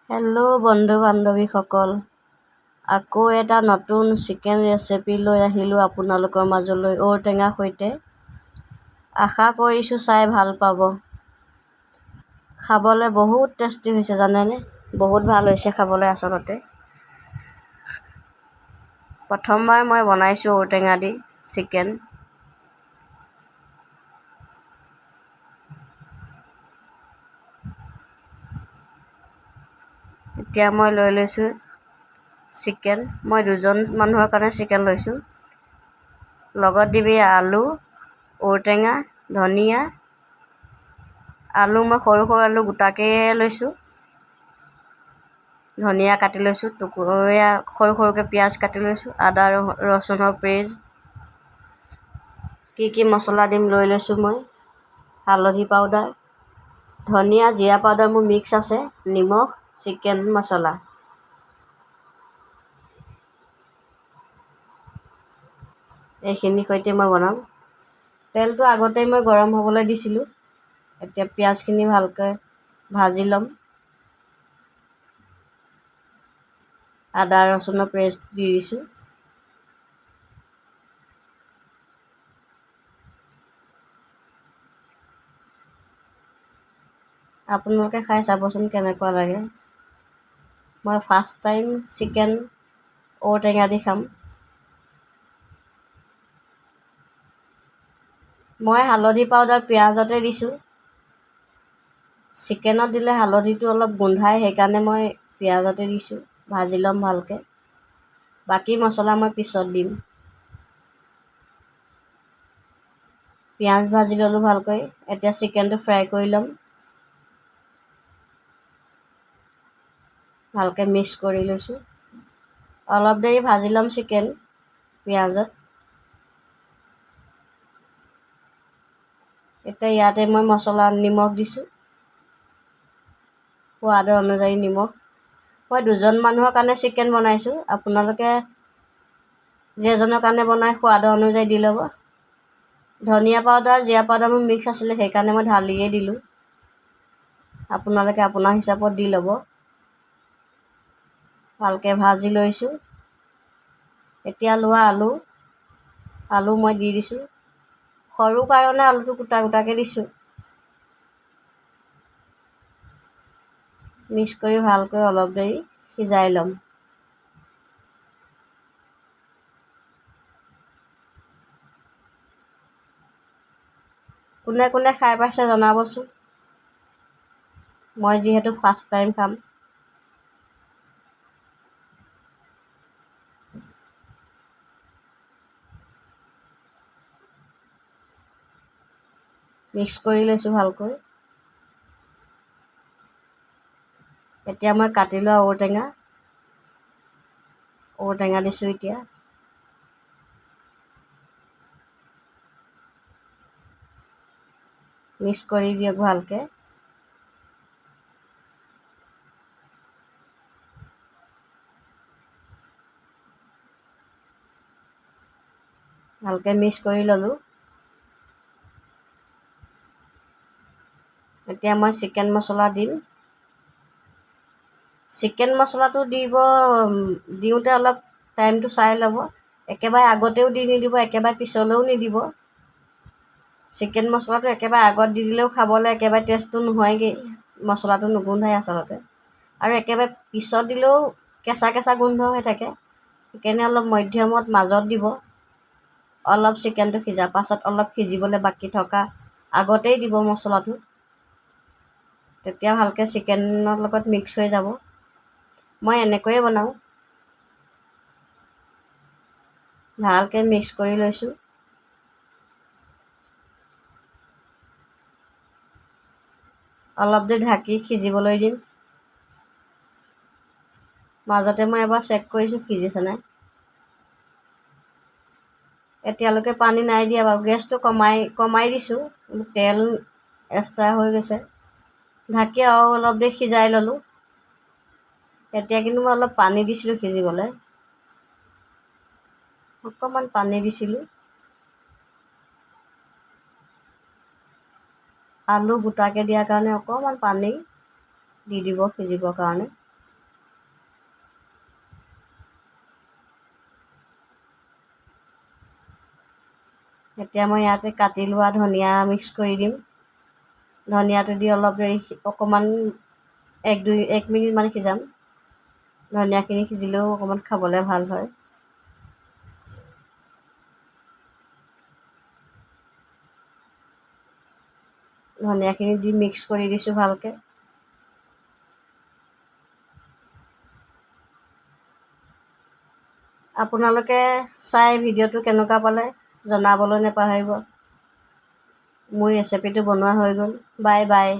Hello' বন্ধু বান্ধৱীসকল, আকৌ এটা নতুন চিকেন ৰেচিপি লৈ আহিলোঁ আপোনালোকৰ মাজলৈ ঔটেঙাৰ সৈতে। আশা কৰিছোঁ চাই ভাল পাব। খাবলৈ বহুত টেষ্টি হৈছে জানেনে, বহুত ভাল হৈছে খাবলৈ। আচলতে প্ৰথমবাৰ মই বনাইছোঁ ঔটেঙা দি চিকেন। এতিয়া মই লৈ লৈছোঁ চিকেন। মই দুজন মানুহৰ কাৰণে চিকেন লৈছোঁ। লগত দিবি আলু, ঔটেঙা, ধনিয়া। আলু মই সৰু সৰু আলু গোটাকৈ লৈছোঁ। ধনিয়া কাটি লৈছোঁ, টুকুৰীয়া সৰু সৰুকৈ পিঁয়াজ কাটি লৈছোঁ, আদা ৰচুনৰ পেষ্ট। কি মছলা দিম লৈ লৈছোঁ মই। হালধি পাউডাৰ, ধনিয়া, জিৰা পাউডাৰ মোৰ মিক্স আছে, নিমখ, চিকেন মছলা। এইখিনিৰ সৈতে মই বনাম। তেলটো আগতেই মই গৰম হ'বলৈ দিছিলোঁ। এতিয়া পিঁয়াজখিনি ভালকৈ ভাজি ল'ম। আদা ৰচুনৰ পেষ্ট দি দিছোঁ। আপোনালোকে খাই চাবচোন কেনেকুৱা লাগে। মই ফাৰ্ষ্ট টাইম চিকেন ঔটেঙা দি খাম। মই হালধি পাউডাৰ পিঁয়াজতে দিছোঁ। চিকেনত দিলে হালধিটো অলপ গোন্ধায়, সেইকাৰণে মই পিঁয়াজতে দিছোঁ। ভাজি ল'ম ভালকৈ। বাকী মছলা মই পিছত দিম। পিঁয়াজ ভাজি ল'লোঁ ভালকৈ। এতিয়া চিকেনটো ফ্ৰাই কৰি ল'ম। ভালকৈ মিক্স কৰি লৈছোঁ। অলপ দেৰি ভাজি ল'ম চিকেন পিঁয়াজত। এতিয়া ইয়াতে মই মছলা নিমখ দিছোঁ, সোৱাদ অনুযায়ী নিমখ। মই দুজন মানুহৰ কাৰণে চিকেন বনাইছোঁ। আপোনালোকে যেইজনৰ কাৰণে বনাই সোৱাদ অনুযায়ী দি ল'ব। ধনিয়া পাউডাৰ, জিৰা পাউডাৰ মোৰ মিক্স আছিলে, সেইকাৰণে মই ঢালিয়ে দিলোঁ। আপোনালোকে আপোনাৰ হিচাপত দি ল'ব। ভালকৈ ভাজি লৈছোঁ। এতিয়া লোৱা আলু মই দি দিছোঁ। সৰু কাৰণে আলুটো গোটা গোটাকৈ দিছোঁ। মিক্স কৰি ভালকৈ অলপ দেৰি সিজাই ল'ম। কোনে কোনে খাই পাইছে জনাবচোন। মই যিহেতু ফাৰ্ষ্ট টাইম খাম। মিক্স কৰি লৈছোঁ ভালকৈ। এতিয়া মই কাটি লোৱা ঔটেঙা দিছোঁ এতিয়া। মিক্স কৰি দিয়ক ভালকৈ। ভালকৈ মিক্স কৰি ল'লোঁ। এতিয়া মই চিকেন মছলা দিম। চিকেন মছলাটো দিওঁতে অলপ টাইমটো চাই ল'ব। একেবাৰে আগতেও দি নিদিব, একেবাৰে পিছলৈও নিদিব। চিকেন মছলাটো একেবাৰে আগত দি দিলেও খাবলৈ একেবাৰে টেষ্টটো নহয়গৈ, মছলাটো নুগোন্ধায় আচলতে। আৰু একেবাৰে পিছত দিলেও কেঁচা কেঁচা গোন্ধ হৈ থাকে। সেইকাৰণে অলপ মধ্যমত মাজত দিব। অলপ চিকেনটো সিজা পাছত অলপ সিজিবলৈ বাকী থকা আগতেই দিব মছলাটো। তেতিয়া ভালকৈ চিকেনৰ লগত মিক্স হৈ যাব। মই এনেকৈয়ে বনাওঁ। ভালকৈ মিক্স কৰি লৈছোঁ। অলপ দেৰি ঢাকি সিজিবলৈ দিম। মাজতে মই এবাৰ চেক কৰিছোঁ সিজিছে নাই। এতিয়ালৈকে পানী নাই দিয়া বাৰু। গেছটো কমাই দিছোঁ। তেল এক্সট্ৰা হৈ গৈছে। ঢাকি আৰু অলপ দেৰি সিজাই ল'লোঁ। এতিয়া কিন্তু মই অলপ পানী দিছিলোঁ সিজিবলৈ। অকণমান পানী দিছিলোঁ। আলু গোটাকৈ দিয়াৰ কাৰণে অকণমান পানী দি দিব সিজিবৰ কাৰণে। এতিয়া মই ইয়াতে কাটি লোৱা ধনিয়া মিক্স কৰি দিম। ধনিয়াটো দি অলপ দেৰি অকণমান 1 মিনিটমান সিজাম। ধনিয়াখিনি সিজিলেও অকণমান খাবলৈ ভাল হয়। ধনিয়াখিনি দি মিক্স কৰি দিছোঁ ভালকৈ। আপোনালোকে চাই ভিডিঅ'টো কেনেকুৱা পালে জনাবলৈ নাপাহৰিব। মোৰ ৰেচিপিটো বনোৱা হৈ গ'ল। Bye bye.